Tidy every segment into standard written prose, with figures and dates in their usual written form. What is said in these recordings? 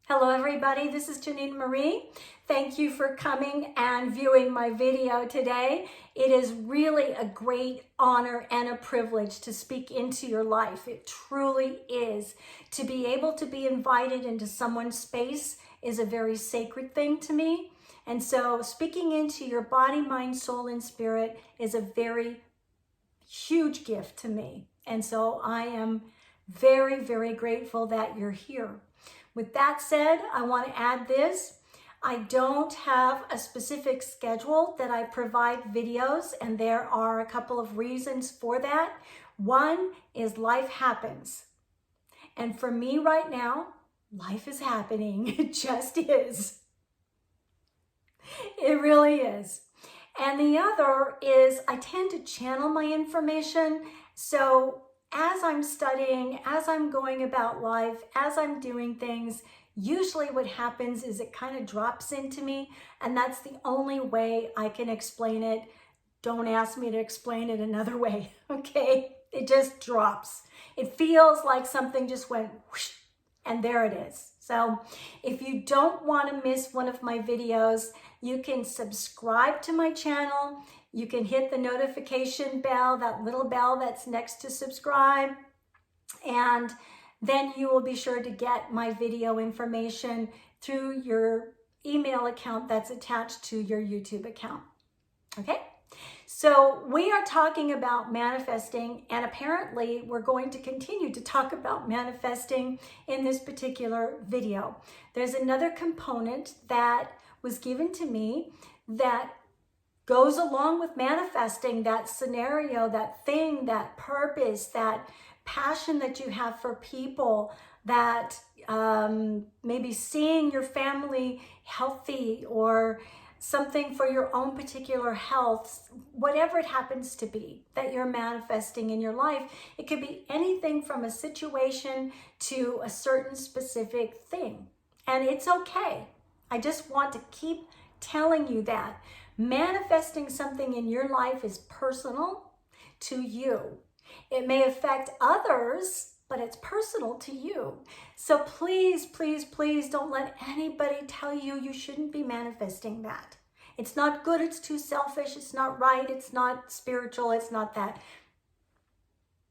Hello everybody, this is Janine Marie. Thank you for coming and viewing my video today. It is really a great honor and a privilege to speak into your life. It truly is. To be able to be invited into someone's space is a very sacred thing to me. And so speaking into your body, mind, soul, and spirit is a very huge gift to me. And so I am very, very grateful that you're here. With that said, I want to add this. I don't have a specific schedule that I provide videos, and there are a couple of reasons for that. One is life happens. And for me right now, life is happening. It just is. It really is. And the other is I tend to channel my information. So as I'm studying, as I'm going about life, as I'm doing things, usually what happens is it kind of drops into me, and that's the only way I can explain it. Don't ask me to explain it another way, okay? It just drops. It feels like something just went whoosh, and there it is. So if you don't want to miss one of my videos, you can subscribe to my channel. You can hit the notification bell, that little bell that's next to subscribe, and then you will be sure to get my video information through your email account that's attached to your YouTube account. Okay? So we are talking about manifesting, and apparently we're going to continue to talk about manifesting in this particular video. There's another component that was given to me that goes along with manifesting, that scenario, that thing, that purpose, that passion that you have for people, that maybe seeing your family healthy or something for your own particular health, whatever it happens to be that you're manifesting in your life. It could be anything from a situation to a certain specific thing. And it's okay. I just want to keep telling you that manifesting something in your life is personal to you. It may affect others, but it's personal to you. So please, please, please don't let anybody tell you you shouldn't be manifesting that. It's not good, it's too selfish, it's not right, it's not spiritual, it's not that.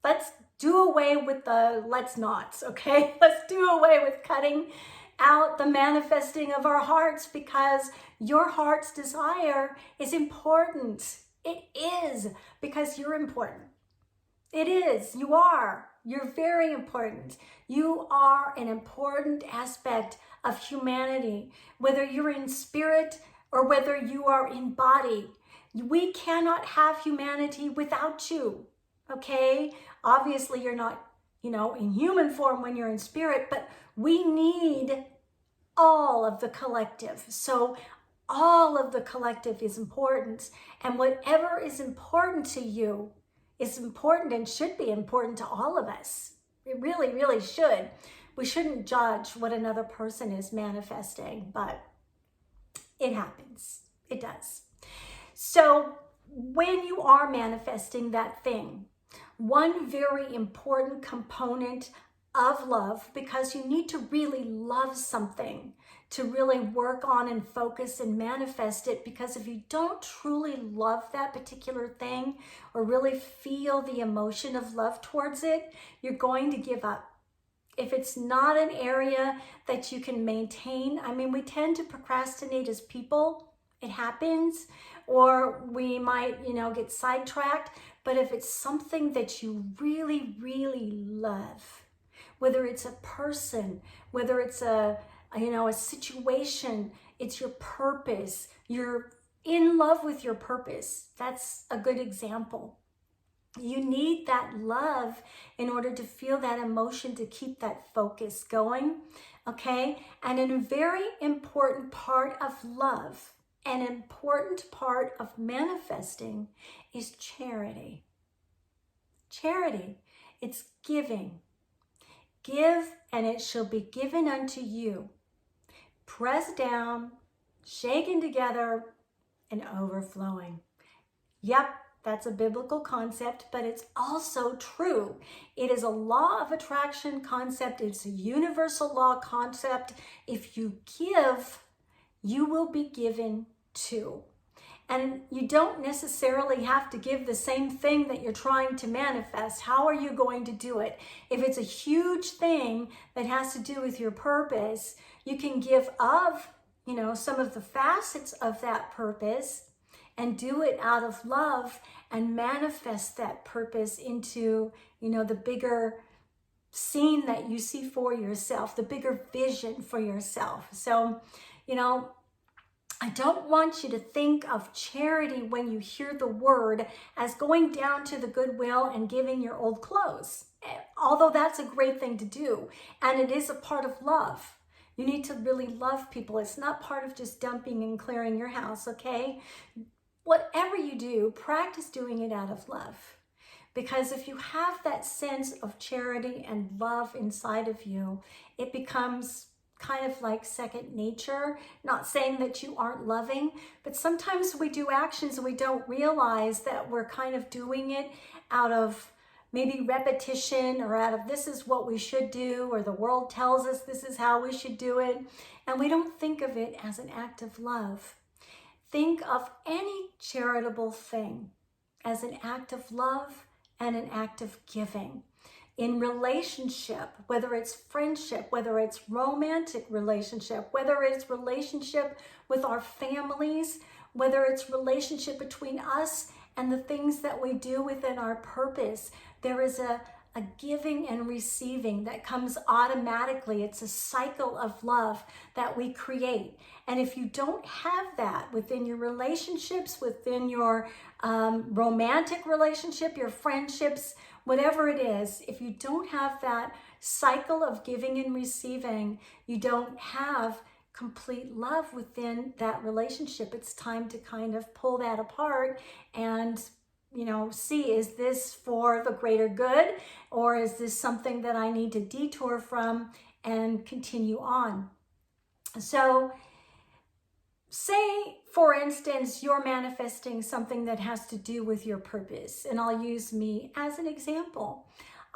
Let's do away with the let's nots, okay? Let's do away with cutting out the manifesting of our hearts, because your heart's desire is important. It is, because you're important. It is. You are. You're very important. You are an important aspect of humanity, whether you're in spirit or whether you are in body. We cannot have humanity without you, okay? Obviously, you're not, in human form when you're in spirit, but we need all of the collective. So all of the collective is important, and whatever is important to you is important and should be important to all of us. It really, really should. We shouldn't judge what another person is manifesting, but it happens. It does. So when you are manifesting that thing, one very important component of love, because you need to really love something to really work on and focus and manifest it, because if you don't truly love that particular thing or really feel the emotion of love towards it, you're going to give up. If it's not an area that you can maintain, we tend to procrastinate as people. It happens, or we might, get sidetracked. But if it's something that you really, really love, whether it's a person, whether it's a situation, it's your purpose. You're in love with your purpose. That's a good example. You need that love in order to feel that emotion, to keep that focus going, okay? And a very important part of love, an important part of manifesting is charity. Charity, it's giving. Give, and it shall be given unto you. Pressed down, shaken together, and overflowing. Yep, That's a biblical concept, but it's also true. It is a law of attraction concept. It's a universal law concept. If you give, you will be given to. And you don't necessarily have to give the same thing that you're trying to manifest. How are you going to do it? If it's a huge thing that has to do with your purpose, you can give of, some of the facets of that purpose and do it out of love and manifest that purpose into, the bigger scene that you see for yourself, the bigger vision for yourself. So, I don't want you to think of charity when you hear the word as going down to the Goodwill and giving your old clothes. Although that's a great thing to do, and it is a part of love. You need to really love people. It's not part of just dumping and clearing your house, okay? Whatever you do, practice doing it out of love. Because if you have that sense of charity and love inside of you, it becomes kind of like second nature. Not saying that you aren't loving, but sometimes we do actions and we don't realize that we're kind of doing it out of maybe repetition or out of this is what we should do, or the world tells us this is how we should do it. And we don't think of it as an act of love. Think of any charitable thing as an act of love and an act of giving. In relationship, whether it's friendship, whether it's romantic relationship, whether it's relationship with our families, whether it's relationship between us and the things that we do within our purpose, there is a giving and receiving that comes automatically. It's a cycle of love that we create. And if you don't have that within your relationships, within your romantic relationship, your friendships, whatever it is, if you don't have that cycle of giving and receiving, you don't have complete love within that relationship. It's time to kind of pull that apart and see, is this for the greater good, or is this something that I need to detour from and continue on? So say, for instance, you're manifesting something that has to do with your purpose, and I'll use me as an example.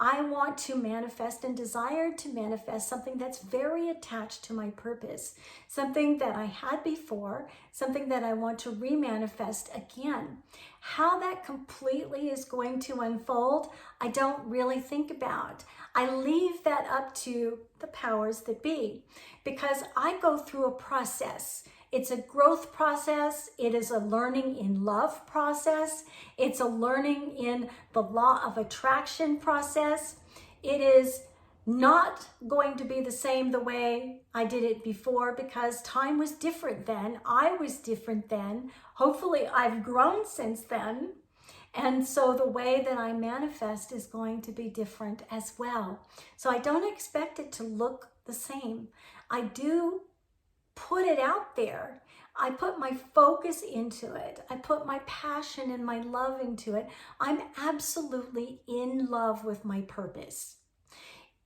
I want to manifest and desire to manifest something that's very attached to my purpose, something that I had before, something that I want to remanifest again. How that completely is going to unfold, I don't really think about. I leave that up to the powers that be, because I go through a process. It's a growth process. It is a learning in love process. It's a learning in the law of attraction process. It is not going to be the same the way I did it before, because time was different then. I was different then. Hopefully I've grown since then. And so the way that I manifest is going to be different as well. So I don't expect it to look the same. I do put it out there. I put my focus into it. I put my passion and my love into it. I'm absolutely in love with my purpose.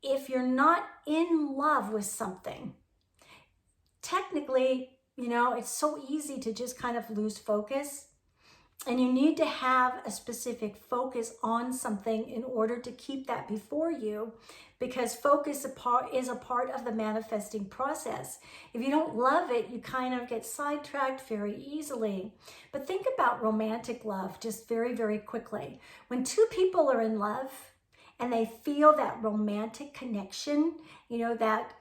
If you're not in love with something, technically, it's so easy to just kind of lose focus. And you need to have a specific focus on something in order to keep that before you, because focus is a part of the manifesting process. If you don't love it, you kind of get sidetracked very easily. But think about romantic love just very, very quickly. When two people are in love and they feel that romantic connection, that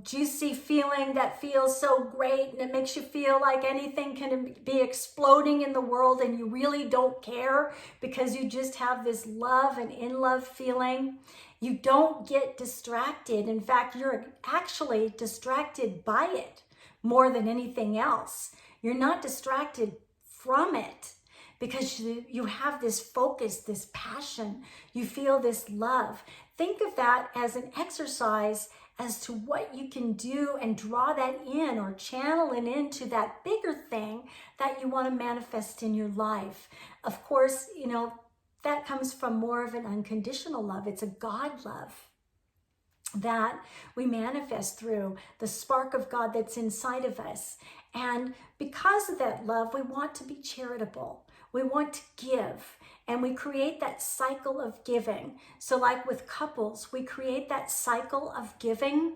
juicy feeling that feels so great, and it makes you feel like anything can be exploding in the world, and you really don't care because you just have this love and in love feeling. You don't get distracted. In fact, you're actually distracted by it more than anything else. You're not distracted from it because you have this focus, this passion. You feel this love. Think of that as an exercise as to what you can do and draw that in or channel it into that bigger thing that you want to manifest in your life. Of course, that comes from more of an unconditional love. It's a God love that we manifest through the spark of God that's inside of us. And because of that love, we want to be charitable. We want to give, and we create that cycle of giving. So like with couples, we create that cycle of giving.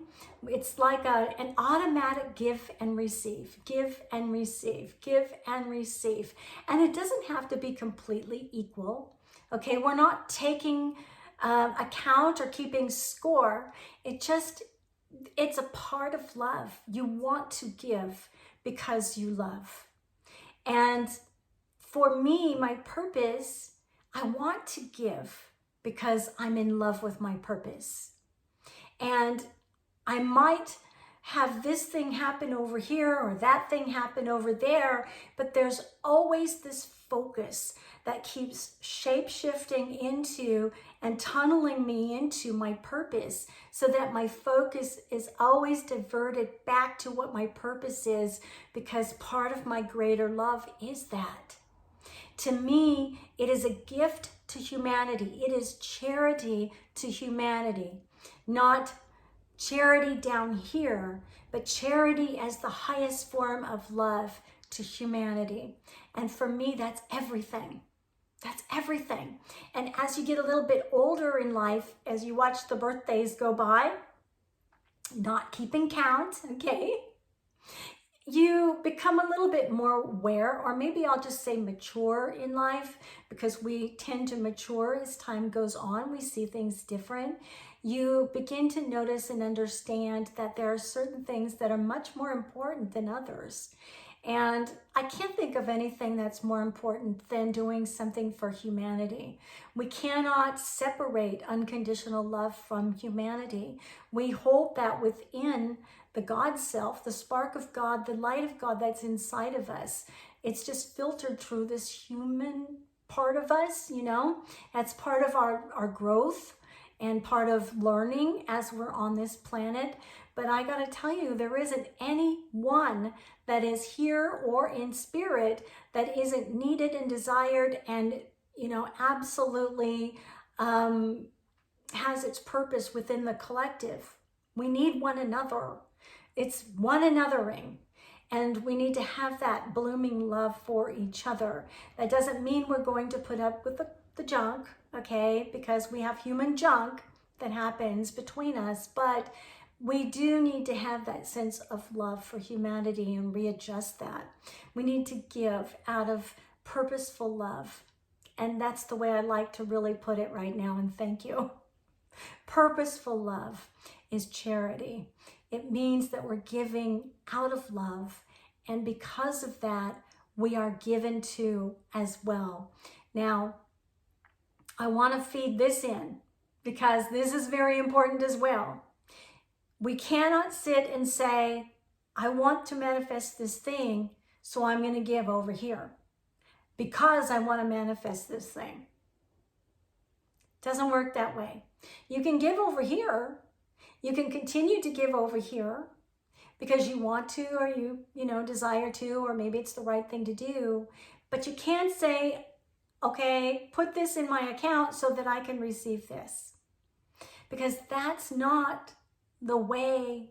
It's like an automatic give and receive, give and receive, give and receive. And it doesn't have to be completely equal. Okay, we're not taking account or keeping score. It's a part of love. You want to give because you love. And for me, my purpose, I want to give because I'm in love with my purpose. And I might have this thing happen over here or that thing happen over there, but there's always this focus that keeps shape-shifting into and tunneling me into my purpose, so that my focus is always diverted back to what my purpose is, because part of my greater love is that. To me, it is a gift to humanity. It is charity to humanity, not charity down here, but charity as the highest form of love to humanity. And for me, that's everything. That's everything. And as you get a little bit older in life, as you watch the birthdays go by, not keeping count, okay, you become a little bit more aware, or maybe I'll just say mature in life, because we tend to mature as time goes on. We see things different. You begin to notice and understand that there are certain things that are much more important than others. And I can't think of anything that's more important than doing something for humanity. We cannot separate unconditional love from humanity. We hold that within the God self, the spark of God, the light of God that's inside of us. It's just filtered through this human part of us, you know. That's part of our growth and part of learning as we're on this planet. But I gotta tell you, there isn't anyone that is here or in spirit that isn't needed and desired and, you know, absolutely has its purpose within the collective. We need one another. It's one anothering. And we need to have that blooming love for each other. That doesn't mean we're going to put up with the junk, okay? Because we have human junk that happens between us, but we do need to have that sense of love for humanity and readjust that. We need to give out of purposeful love. And that's the way I like to really put it right now, and thank you. Purposeful love is charity. It means that we're giving out of love, and because of that, we are given to as well. Now, I want to feed this in, because this is very important as well. We cannot sit and say, I want to manifest this thing, so I'm going to give over here because I want to manifest this thing. It doesn't work that way. You can give over here. You can continue to give over here because you want to, or you desire to, or maybe it's the right thing to do. But you can't say, okay, put this in my account so that I can receive this. Because that's not the way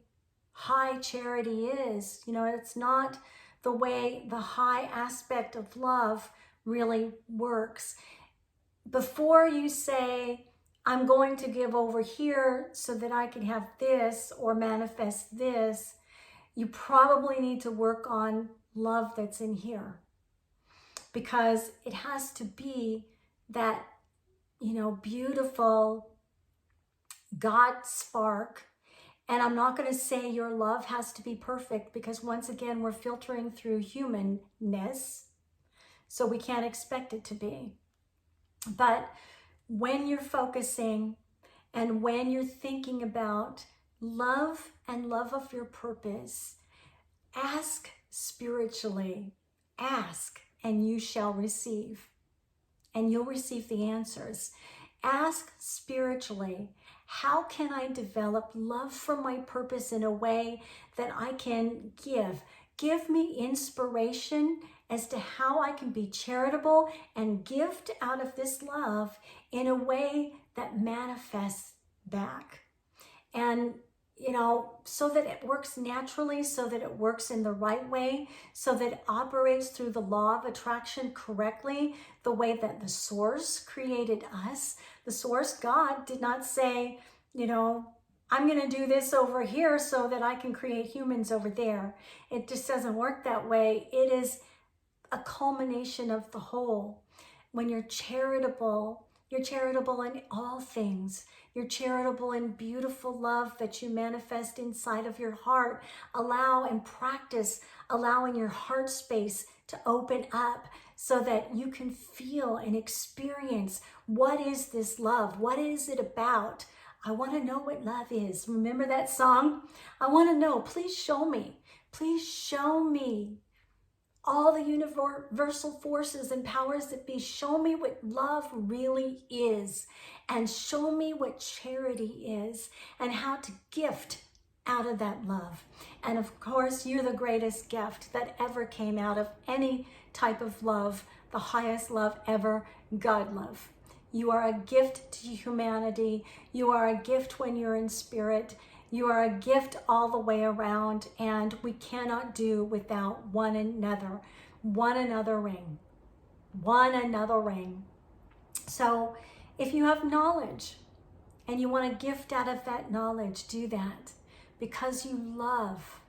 high charity is. You know, it's not the way the high aspect of love really works. Before you say, I'm going to give over here so that I can have this or manifest this, you probably need to work on love that's in here. Because it has to be that, beautiful God spark. And I'm not going to say your love has to be perfect, because once again, we're filtering through humanness, so we can't expect it to be. But when you're focusing and when you're thinking about love and love of your purpose, ask spiritually. Ask and you shall receive. And you'll receive the answers. Ask spiritually. How can I develop love for my purpose in a way that I can give? Give me inspiration as to how I can be charitable and gift out of this love in a way that manifests back. And, so that it works naturally, so that it works in the right way, so that it operates through the law of attraction correctly, the way that the source created us. The source, God, did not say, I'm going to do this over here so that I can create humans over there. It just doesn't work that way. It is a culmination of the whole. When you're charitable in all things. You're charitable in beautiful love that you manifest inside of your heart. Allow and practice allowing your heart space to open up so that you can feel and experience, what is this love? What is it about? I want to know what love is. Remember that song? I want to know. Please show me. Please show me all the universal forces and powers that be. Show me what love really is, and show me what charity is, and how to gift out of that love. And of course, you're the greatest gift that ever came out of any type of love, the highest love ever, God love. You are a gift to humanity. You are a gift when you're in spirit. You are a gift all the way around, and we cannot do without one another ring. So if you have knowledge and you want to gift out of that knowledge, do that, because you love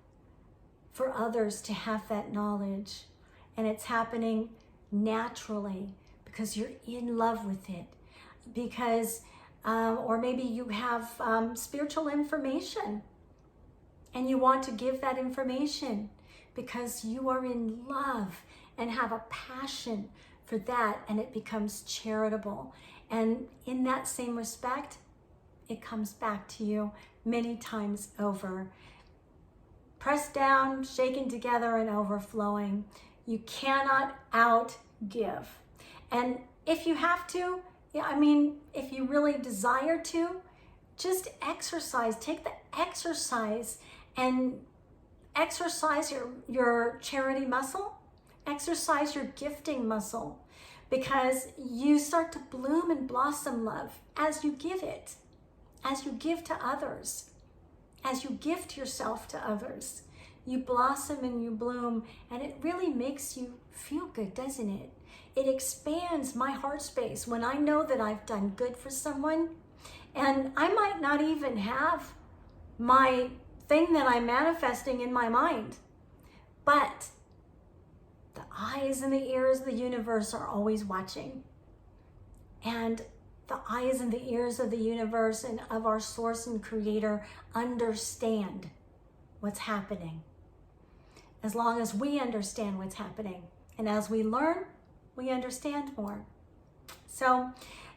for others to have that knowledge, and it's happening naturally because you're in love with it, because or maybe you have spiritual information and you want to give that information because you are in love and have a passion for that, and it becomes charitable. And in that same respect, it comes back to you many times over. Pressed down, shaken together, and overflowing. You cannot outgive. And if you have to, if you really desire to, just exercise. Take the exercise and exercise your charity muscle. Exercise your gifting muscle, because you start to bloom and blossom love as you give it, as you give to others, as you gift yourself to others. You blossom and you bloom, and it really makes you feel good, doesn't it? It expands my heart space when I know that I've done good for someone, and I might not even have my thing that I'm manifesting in my mind, but the eyes and the ears of the universe are always watching. And the eyes and the ears of the universe and of our source and creator understand what's happening. As long as we understand what's happening, and as we learn, we understand more. So,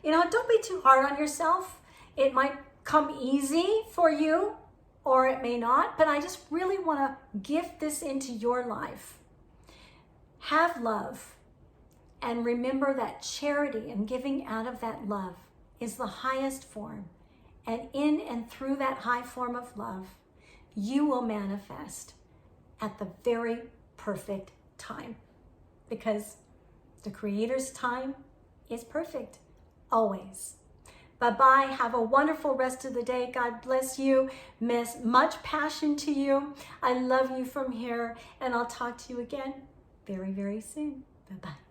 don't be too hard on yourself. It might come easy for you, or it may not, but I just really want to gift this into your life. Have love, and remember that charity and giving out of that love is the highest form. And in and through that high form of love, you will manifest at the very perfect time, because the Creator's time is perfect, always. Bye-bye. Have a wonderful rest of the day. God bless you. Miss much passion to you. I love you from here, and I'll talk to you again very, very soon. Bye-bye.